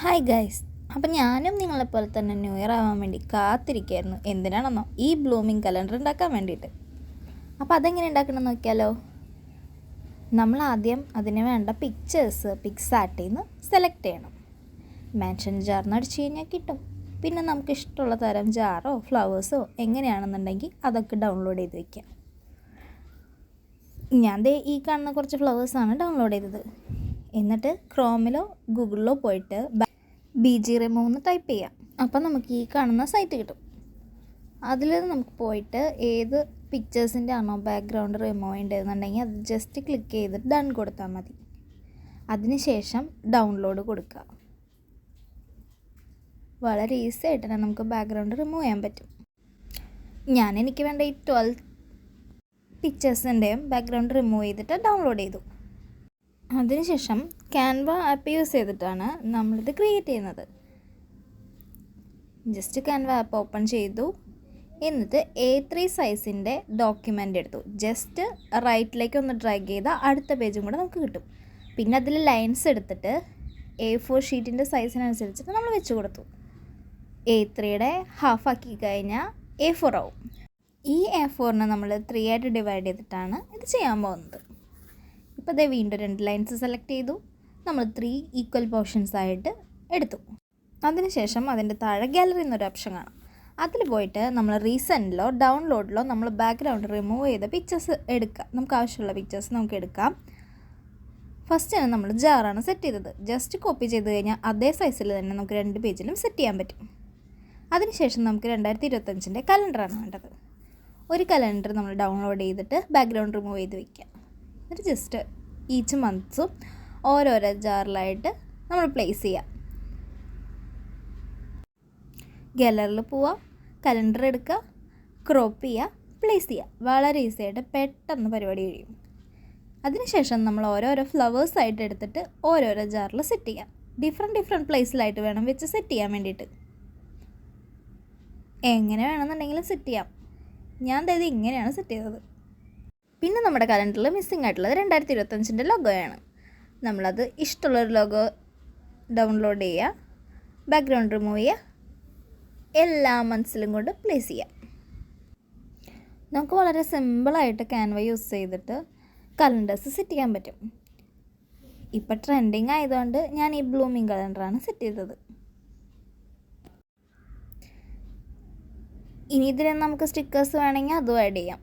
Hi guys. അപ്പം ഞാനും നിങ്ങളെപ്പോലെ തന്നെ ന്യൂ ഇയർ ആവാൻ വേണ്ടി കാത്തിരിക്കുകയായിരുന്നു. എന്തിനാണെന്നോ, ഈ ബ്ലൂമിങ് കലണ്ടർ ഉണ്ടാക്കാൻ വേണ്ടിയിട്ട്. അപ്പോൾ അതെങ്ങനെ ഉണ്ടാക്കണം നോക്കിയാലോ. നമ്മൾ ആദ്യം അതിന് വേണ്ട പിക്സാർട്ടിൽ നിന്ന് സെലക്ട് ചെയ്യണം. മെൻഷൻ ജാർന്ന് അടിച്ച് കഴിഞ്ഞാൽ കിട്ടും. പിന്നെ നമുക്ക് ഇഷ്ടമുള്ള തരം ജാറോ ഫ്ലവേഴ്സോ എങ്ങനെയാണെന്നുണ്ടെങ്കിൽ അതൊക്കെ ഡൗൺലോഡ് ചെയ്ത് വയ്ക്കാം. ഞാൻ ഈ കാണുന്ന കുറച്ച് ഫ്ലവേഴ്സാണ് ഡൗൺലോഡ് ചെയ്തത്. എന്നിട്ട് ക്രോമിലോ ഗൂഗിളിലോ പോയിട്ട് BG Remo എന്ന് ടൈപ്പ് ചെയ്യാം. അപ്പം നമുക്ക് ഈ കാണുന്ന സൈറ്റ് കിട്ടും. അതിൽ നമുക്ക് പോയിട്ട് ഏത് പിക്ചേഴ്സിൻ്റെ ആണോ ബാക്ക്ഗ്രൗണ്ട് റിമൂവ് ചെയ്യേണ്ടതെന്നുണ്ടെങ്കിൽ അത് ജസ്റ്റ് ക്ലിക്ക് ചെയ്തിട്ട് ഡൺ കൊടുത്താൽ മതി. അതിനുശേഷം ഡൗൺലോഡ് കൊടുക്കുക. വളരെ ഈസി ആയിട്ട് തന്നെ നമുക്ക് ബാക്ക്ഗ്രൗണ്ട് റിമൂവ് ചെയ്യാൻ പറ്റും. എനിക്ക് വേണ്ട ഈ 12 പിക്ചേഴ്സിൻ്റെയും ബാക്ക്ഗ്രൗണ്ട് റിമൂവ് ചെയ്തിട്ട് ഡൗൺലോഡ് ചെയ്തു. അതിനുശേഷം ക്യാൻവ ആപ്പ് യൂസ് ചെയ്തിട്ടാണ് നമ്മളിത് ക്രിയേറ്റ് ചെയ്യുന്നത്. ജസ്റ്റ് ക്യാൻവ ആപ്പ് ഓപ്പൺ ചെയ്തു. എന്നിട്ട് A3 സൈസിൻ്റെ ഡോക്യുമെൻ്റ് എടുത്തു. ജസ്റ്റ് റൈറ്റിലേക്ക് ഒന്ന് ഡ്രാഗ് ചെയ്താൽ അടുത്ത പേജും കൂടെ നമുക്ക് കിട്ടും. പിന്നെ അതിൽ ലൈൻസ് എടുത്തിട്ട് A4 ഷീറ്റിൻ്റെ സൈസിനനുസരിച്ചിട്ട് നമ്മൾ വെച്ച് കൊടുത്തു. A3യുടെ ഹാഫ് ആക്കി കഴിഞ്ഞാൽ A4 ആവും. ഈ A4നെ നമ്മൾ 3 ആയിട്ട് ഡിവൈഡ് ചെയ്തിട്ടാണ് ഇത് ചെയ്യാൻ പോകുന്നത്. ഇപ്പോൾ അതേ വീണ്ടും 2 ലൈൻസ് സെലക്ട് ചെയ്തു. നമ്മൾ 3 ഈക്വൽ പോർഷൻസ് ആയിട്ട് എടുത്തു. അതിനുശേഷം അതിൻ്റെ താഴെ ഗാലറി എന്നൊരു ഓപ്ഷൻ കാണാം. അതിൽ പോയിട്ട് നമ്മൾ റീസെൻറ്റിലോ ഡൗൺലോഡിലോ നമ്മൾ ബാക്ക്ഗ്രൗണ്ട് റിമൂവ് ചെയ്ത പിക്ചേഴ്സ് എടുക്കുക. നമുക്ക് ആവശ്യമുള്ള പിക്ചേഴ്സ് നമുക്ക് എടുക്കാം. ഫസ്റ്റാണ് നമ്മൾ ജാറാണ് സെറ്റ് ചെയ്തത്. ജസ്റ്റ് കോപ്പി ചെയ്ത് കഴിഞ്ഞാൽ അതേ സൈസിൽ തന്നെ നമുക്ക് 2 പേജിലും സെറ്റ് ചെയ്യാൻ പറ്റും. അതിനുശേഷം നമുക്ക് 2025ൻ്റെ കലണ്ടറാണ് വേണ്ടത്. ഒരു കലണ്ടർ നമ്മൾ ഡൗൺലോഡ് ചെയ്തിട്ട് ബാക്ക്ഗ്രൗണ്ട് റിമൂവ് ചെയ്ത് വയ്ക്കുക. എന്നിട്ട് ജസ്റ്റ് ഈച്ച് മന്ത്സും ഓരോരോ ജാറിലായിട്ട് നമ്മൾ പ്ലേസ് ചെയ്യുക. ഗാലറിയിൽ പോവുക, കലണ്ടർ എടുക്കുക, ക്രോപ്പ് ചെയ്യുക, പ്ലേസ് ചെയ്യുക. വളരെ ഈസി ആയിട്ട് പെട്ടെന്ന് പരിപാടി കഴിയും. അതിനുശേഷം നമ്മൾ ഓരോരോ ഫ്ലവേഴ്സായിട്ട് എടുത്തിട്ട് ഓരോരോ ജാറിൽ സെറ്റ് ചെയ്യാം. ഡിഫറെൻറ്റ് പ്ലേസിലായിട്ട് വേണം വെച്ച് സെറ്റ് ചെയ്യാൻ വേണ്ടിയിട്ട്. എങ്ങനെ വേണമെന്നുണ്ടെങ്കിലും സെറ്റ് ചെയ്യാം. ഞാൻ അതായത് ഇങ്ങനെയാണ് സെറ്റ് ചെയ്തത്. പിന്നെ നമ്മുടെ കലണ്ടറിൽ മിസ്സിംഗ് ആയിട്ടുള്ളത് 2025ൻ്റെ ലോഗോയാണ്. നമ്മളത് ഇഷ്ടമുള്ളൊരു ലോഗോ ഡൗൺലോഡ് ചെയ്യുക, ബാക്ക്ഗ്രൗണ്ട് റിമൂവ് ചെയ്യുക, എല്ലാ മന്ത്സിലും കൊണ്ട് പ്ലേസ് ചെയ്യുക. നമുക്ക് വളരെ സിമ്പിളായിട്ട് ക്യാൻവ യൂസ് ചെയ്തിട്ട് കലണ്ടേഴ്സ് സെറ്റ് ചെയ്യാൻ പറ്റും. ഇപ്പോൾ ട്രെൻഡിങ് ആയതുകൊണ്ട് ഞാൻ ഈ ബ്ലൂമിങ് കലണ്ടറാണ് സെറ്റ് ചെയ്തത്. ഇനി ഇതിന് നമുക്ക് സ്റ്റിക്കേഴ്സ് വേണമെങ്കിൽ അതും ആഡ് ചെയ്യാം.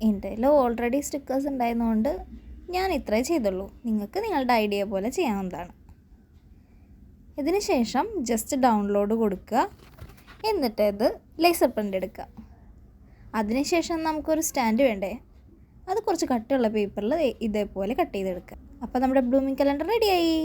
എൻ്റെ കയ്യിൽ ഓൾറെഡി സ്റ്റിക്കേഴ്സ് ഉണ്ടായിരുന്നതുകൊണ്ട് ഞാൻ ഇത്രേ ചെയ്തുള്ളൂ. നിങ്ങൾക്ക് നിങ്ങളുടെ ഐഡിയ പോലെ ചെയ്യാവുന്നതാണ്. ഇതിന് ശേഷം ജസ്റ്റ് ഡൗൺലോഡ് കൊടുക്കുക. എന്നിട്ട് ഇത് ലേസർ പ്രിൻ്റ് എടുക്കുക. അതിനുശേഷം നമുക്കൊരു സ്റ്റാൻഡ് വേണ്ടേ, അത് കുറച്ച് കട്ടിയുള്ള പേപ്പറിൽ ഇതേപോലെ കട്ട് ചെയ്തെടുക്കുക. അപ്പോൾ നമ്മുടെ ബ്ലൂമിങ് കലണ്ടർ റെഡിയായി.